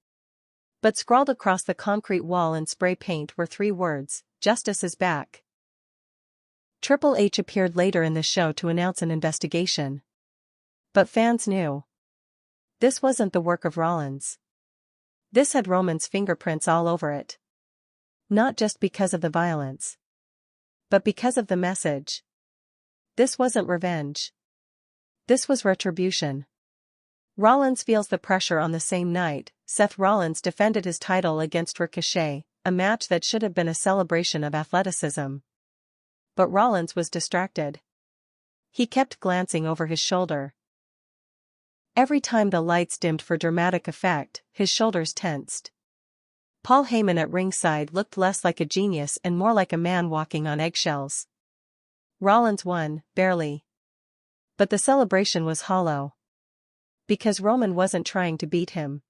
But scrawled across the concrete wall in spray paint were 3 words: "Justice is back." Triple H appeared later in the show to announce an investigation. But fans knew. This wasn't the work of Rollins. This had Roman's fingerprints all over it. Not just because of the violence, but because of the message. This wasn't revenge. This was retribution. Rollins feels the pressure. On the same night, Seth Rollins defended his title against Ricochet, a match that should have been a celebration of athleticism. But Rollins was distracted. He kept glancing over his shoulder. Every time the lights dimmed for dramatic effect, his shoulders tensed. Paul Heyman at ringside looked less like a genius and more like a man walking on eggshells. Rollins won, barely. But the celebration was hollow. Because Roman wasn't trying to beat him.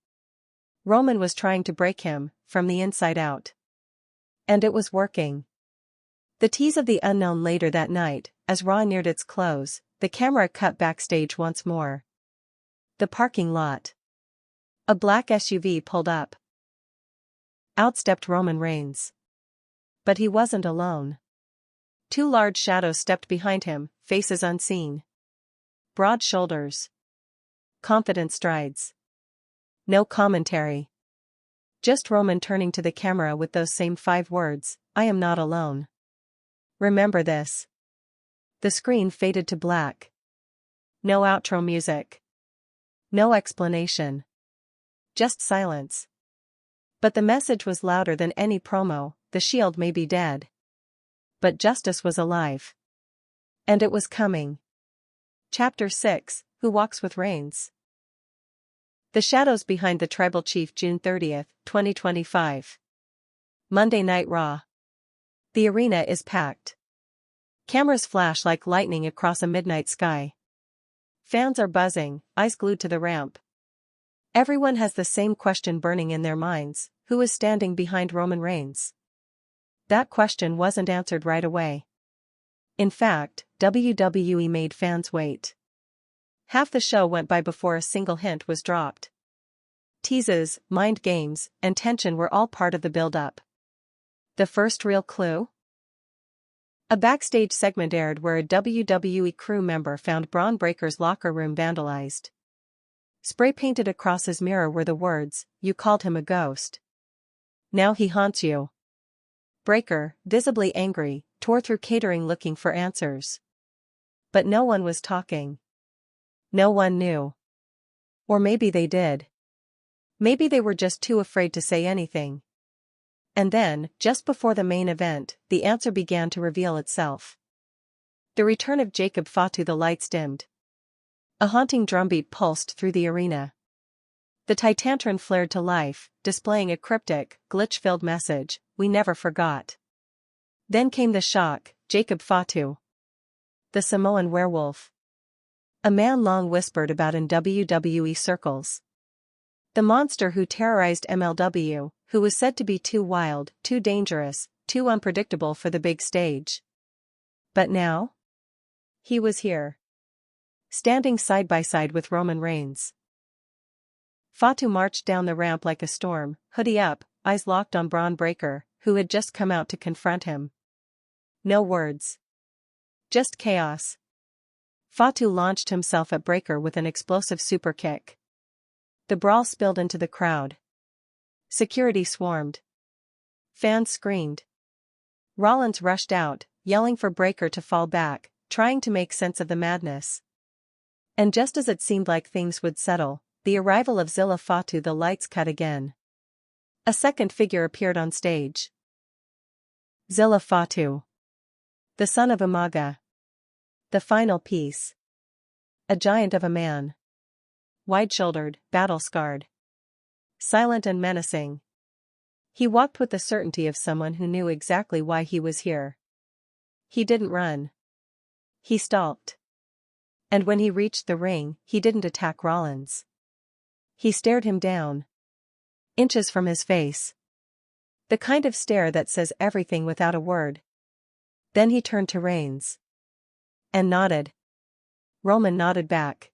Roman was trying to break him, from the inside out. And it was working. The tease of the unknown later that night, as Raw neared its close, the camera cut backstage once more. The parking lot. A black SUV pulled up. Out stepped Roman Reigns. But he wasn't alone. 2 large shadows stepped behind him, faces unseen. Broad shoulders. Confident strides. No commentary. Just Roman turning to the camera with those same 5 words: "I am not alone. Remember this." The screen faded to black. No outro music. No explanation. Just silence. But the message was louder than any promo: the Shield may be dead. But justice was alive. And it was coming. Chapter 6, Who Walks with Reigns? The Shadows Behind the Tribal Chief. June 30, 2025. Monday Night Raw. The arena is packed. Cameras flash like lightning across a midnight sky. Fans are buzzing, eyes glued to the ramp. Everyone has the same question burning in their minds: who is standing behind Roman Reigns? That question wasn't answered right away. In fact, WWE made fans wait. Half the show went by before a single hint was dropped. Teases, mind games, and tension were all part of the build-up. The first real clue? A backstage segment aired where a WWE crew member found Braun Breaker's locker room vandalized. Spray painted across his mirror were the words, "You called him a ghost. Now he haunts you." Breaker, visibly angry, tore through catering looking for answers. But no one was talking. No one knew. Or maybe they did. Maybe they were just too afraid to say anything. And then, just before the main event, the answer began to reveal itself. The return of Jacob Fatu. The lights dimmed. A haunting drumbeat pulsed through the arena. The Titantron flared to life, displaying a cryptic, glitch-filled message, "We never forgot." Then came the shock, Jacob Fatu. The Samoan werewolf. A man long whispered about in WWE circles. The monster who terrorized MLW, who was said to be too wild, too dangerous, too unpredictable for the big stage. But now? He was here. Standing side by side with Roman Reigns. Fatu marched down the ramp like a storm, hoodie up, eyes locked on Braun Breaker, who had just come out to confront him. No words. Just chaos. Fatu launched himself at Breaker with an explosive super kick. The brawl spilled into the crowd. Security swarmed. Fans screamed. Rollins rushed out, yelling for Breaker to fall back, trying to make sense of the madness. And just as it seemed like things would settle, the arrival of Zilla Fatu. The lights cut again. A second figure appeared on stage. Zilla Fatu. The son of Umaga. The final piece. A giant of a man. Wide-shouldered, battle-scarred. Silent and menacing. He walked with the certainty of someone who knew exactly why he was here. He didn't run. He stalked. And when he reached the ring, he didn't attack Rollins. He stared him down. Inches from his face. The kind of stare that says everything without a word. Then he turned to Reigns. And nodded. Roman nodded back.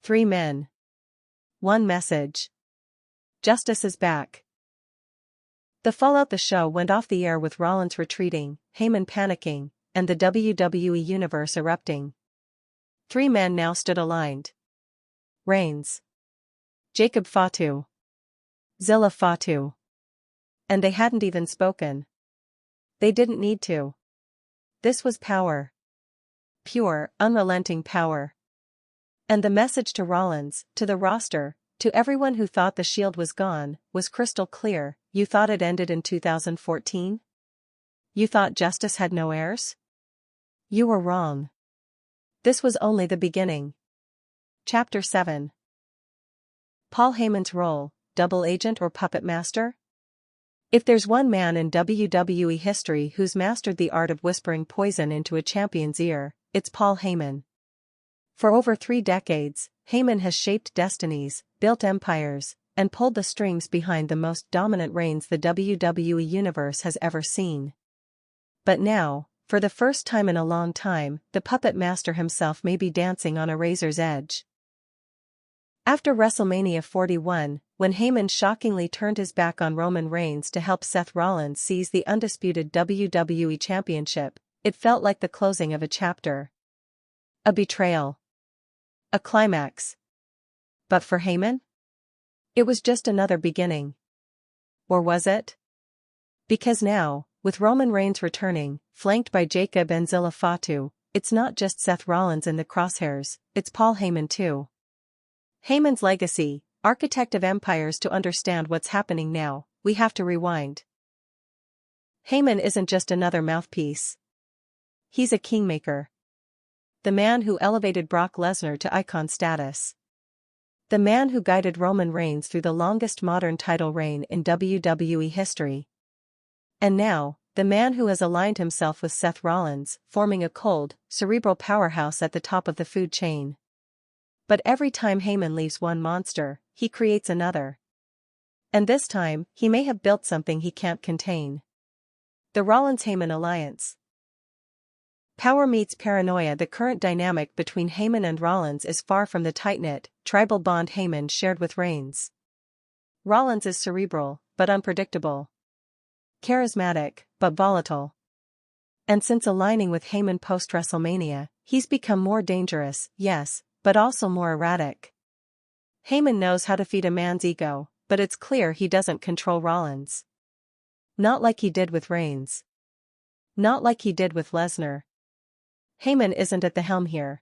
3 men. 1 message. Justice is back. The Fallout. The show went off the air with Rollins retreating, Heyman panicking, and the WWE Universe erupting. 3 men now stood aligned. Reigns. Jacob Fatu. Zilla Fatu. And they hadn't even spoken. They didn't need to. This was power. Pure, unrelenting power. And the message to Rollins, to the roster, to everyone who thought the Shield was gone, was crystal clear. You thought it ended in 2014? You thought justice had no heirs? You were wrong. This was only the beginning. Chapter 7. Paul Heyman's role, double agent or puppet master? If there's one man in WWE history who's mastered the art of whispering poison into a champion's ear, it's Paul Heyman. For over 3 decades, Heyman has shaped destinies, built empires, and pulled the strings behind the most dominant reigns the WWE Universe has ever seen. But now, for the first time in a long time, the puppet master himself may be dancing on a razor's edge. After WrestleMania 41, when Heyman shockingly turned his back on Roman Reigns to help Seth Rollins seize the undisputed WWE Championship, it felt like the closing of a chapter. A betrayal. A climax. But for Heyman? It was just another beginning. Or was it? Because now, with Roman Reigns returning, flanked by Jacob and Zilla Fatu, it's not just Seth Rollins in the crosshairs, it's Paul Heyman too. Heyman's legacy, architect of empires. To understand what's happening now, we have to rewind. Heyman isn't just another mouthpiece. He's a kingmaker. The man who elevated Brock Lesnar to icon status. The man who guided Roman Reigns through the longest modern title reign in WWE history. And now, the man who has aligned himself with Seth Rollins, forming a cold, cerebral powerhouse at the top of the food chain. But every time Heyman leaves one monster, he creates another. And this time, he may have built something he can't contain. The Rollins-Heyman Alliance. Power meets paranoia. The current dynamic between Heyman and Rollins is far from the tight-knit, tribal bond Heyman shared with Reigns. Rollins is cerebral, but unpredictable. Charismatic, but volatile. And since aligning with Heyman post-WrestleMania, he's become more dangerous, yes, but also more erratic. Heyman knows how to feed a man's ego, but it's clear he doesn't control Rollins. Not like he did with Reigns. Not like he did with Lesnar. Heyman isn't at the helm here.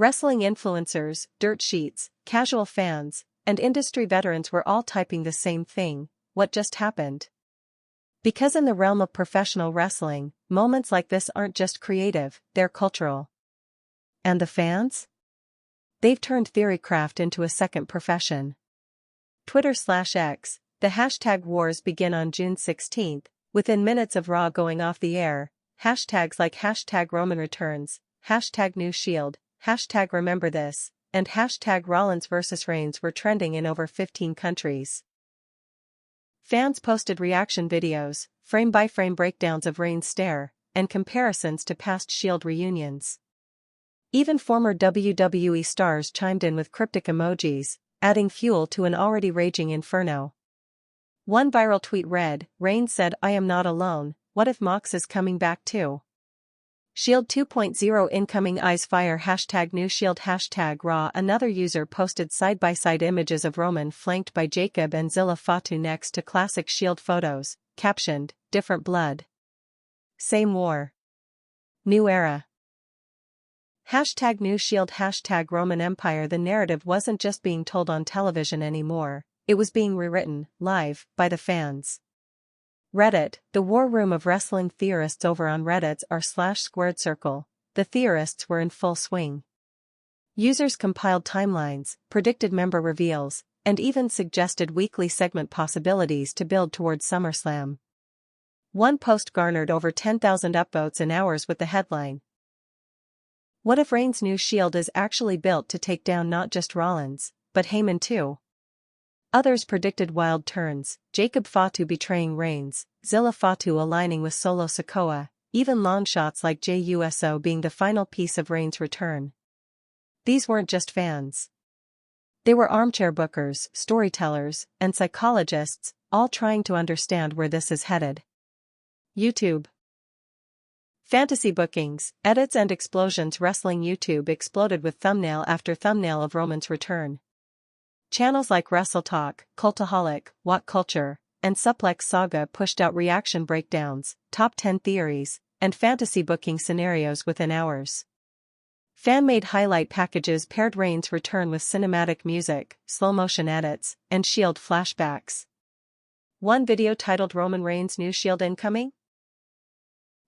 Wrestling influencers, dirt sheets, casual fans, and industry veterans were all typing the same thing: what just happened? Because in the realm of professional wrestling, moments like this aren't just creative, they're cultural. And the fans? They've turned theorycraft into a second profession. Twitter/X, the hashtag wars begin on June 16, within minutes of Raw going off the air. Hashtags like hashtag Roman returns, hashtag new Shield, hashtag remember this, and hashtag Rollins vs Reigns were trending in over 15 countries. Fans posted reaction videos, frame-by-frame breakdowns of Reigns' stare, and comparisons to past Shield reunions. Even former WWE stars chimed in with cryptic emojis, adding fuel to an already raging inferno. One viral tweet read, "Reigns said, 'I am not alone, what if Mox is coming back too?' Shield 2.0 incoming eyes fire hashtag new Shield hashtag Raw." Another user posted side-by-side images of Roman flanked by Jacob and Zilla Fatu next to classic Shield photos, captioned, "Different blood. Same war. New era." Hashtag new Shield hashtag Roman Empire. The narrative wasn't just being told on television anymore, it was being rewritten, live, by the fans. Reddit, the war room of wrestling theorists. Over on Reddit's r/squared circle, the theorists were in full swing. Users compiled timelines, predicted member reveals, and even suggested weekly segment possibilities to build towards SummerSlam. One post garnered over 10,000 upvotes in hours with the headline, "What if Reigns' new Shield is actually built to take down not just Rollins, but Heyman too?" Others predicted wild turns: Jacob Fatu betraying Reigns, Zilla Fatu aligning with Solo Sikoa, even long shots like JUSO being the final piece of Reigns' return. These weren't just fans. They were armchair bookers, storytellers, and psychologists, all trying to understand where this is headed. YouTube. Fantasy bookings, edits and explosions. Wrestling YouTube exploded with thumbnail after thumbnail of Roman's return. Channels like WrestleTalk, Cultaholic, What Culture, and Suplex Saga pushed out reaction breakdowns, top 10 theories, and fantasy booking scenarios within hours. Fan-made highlight packages paired Reigns' return with cinematic music, slow-motion edits, and Shield flashbacks. One video titled "Roman Reigns' New Shield Incoming?"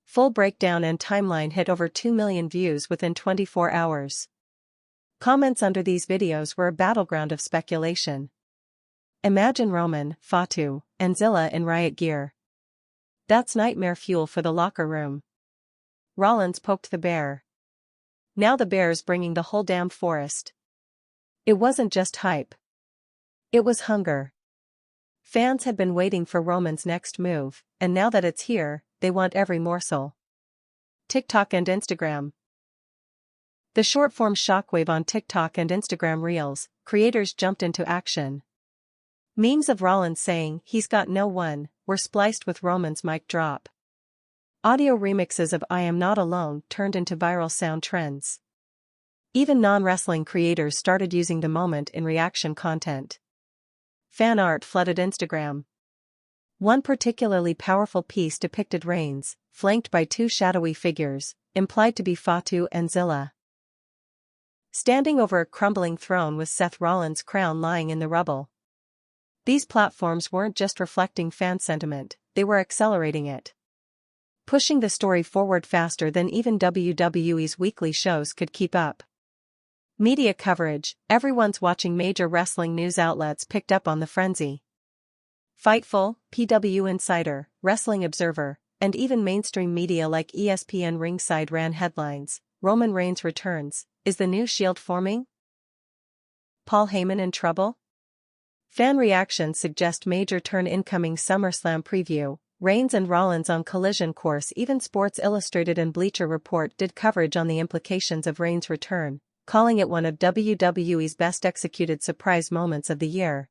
Full breakdown and timeline hit over 2 million views within 24 hours. Comments under these videos were a battleground of speculation. Imagine Roman, Fatu, and Zilla in riot gear. That's nightmare fuel for the locker room. Rollins poked the bear. Now the bear's bringing the whole damn forest. It wasn't just hype. It was hunger. Fans had been waiting for Roman's next move, and now that it's here, they want every morsel. TikTok and Instagram. The short-form shockwave on TikTok and Instagram Reels, creators jumped into action. Memes of Rollins saying, "He's got no one," were spliced with Roman's mic drop. Audio remixes of "I Am Not Alone" turned into viral sound trends. Even non-wrestling creators started using the moment in reaction content. Fan art flooded Instagram. One particularly powerful piece depicted Reigns, flanked by two shadowy figures, implied to be Fatu and Zilla. Standing over a crumbling throne with Seth Rollins' crown lying in the rubble. These platforms weren't just reflecting fan sentiment, they were accelerating it. Pushing the story forward faster than even WWE's weekly shows could keep up. Media coverage, everyone's watching. Major wrestling news outlets picked up on the frenzy. Fightful, PW Insider, Wrestling Observer, and even mainstream media like ESPN Ringside ran headlines: "Roman Reigns returns. Is the new Shield forming? Paul Heyman in trouble?" Fan reactions suggest major turn incoming. SummerSlam preview, Reigns and Rollins on collision course. Even Sports Illustrated and Bleacher Report did coverage on the implications of Reigns' return, calling it one of WWE's best executed surprise moments of the year.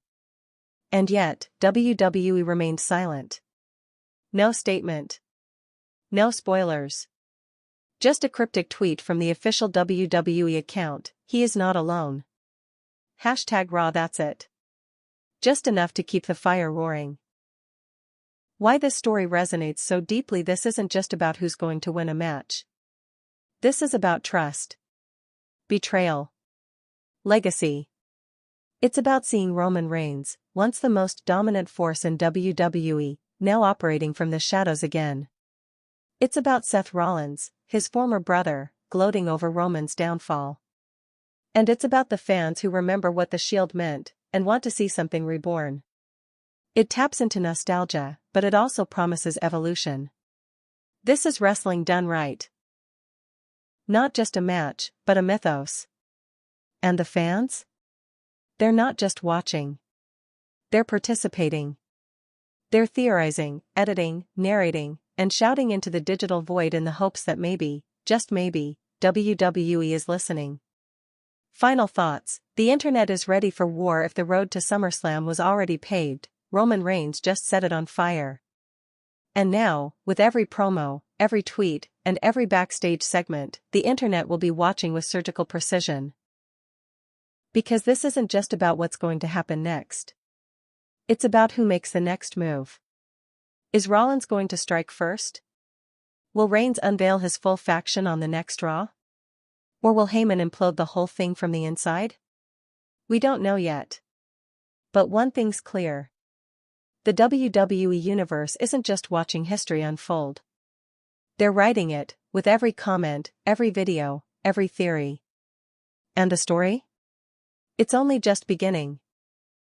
And yet, WWE remained silent. No statement. No spoilers. Just a cryptic tweet from the official WWE account: "He is not alone. Hashtag Raw, that's it." Just enough to keep the fire roaring. Why this story resonates so deeply: this isn't just about who's going to win a match. This is about trust. betrayal, legacy. It's about seeing Roman Reigns, once the most dominant force in WWE, now operating from the shadows again. It's about Seth Rollins, his former brother, gloating over Roman's downfall. And it's about the fans who remember what the Shield meant, and want to see something reborn. It taps into nostalgia, but it also promises evolution. This is wrestling done right. Not just a match, but a mythos. And the fans? They're not just watching. They're participating. They're theorizing, editing, narrating, and shouting into the digital void in the hopes that maybe, just maybe, WWE is listening. Final thoughts: the internet is ready for war. If the road to SummerSlam was already paved, Roman Reigns just set it on fire. And now, with every promo, every tweet, and every backstage segment, the internet will be watching with surgical precision. Because this isn't just about what's going to happen next. It's about who makes the next move. Is Rollins going to strike first? Will Reigns unveil his full faction on the next Raw? Or will Heyman implode the whole thing from the inside? We don't know yet. But one thing's clear. The WWE Universe isn't just watching history unfold. They're writing it, with every comment, every video, every theory. And the story? It's only just beginning.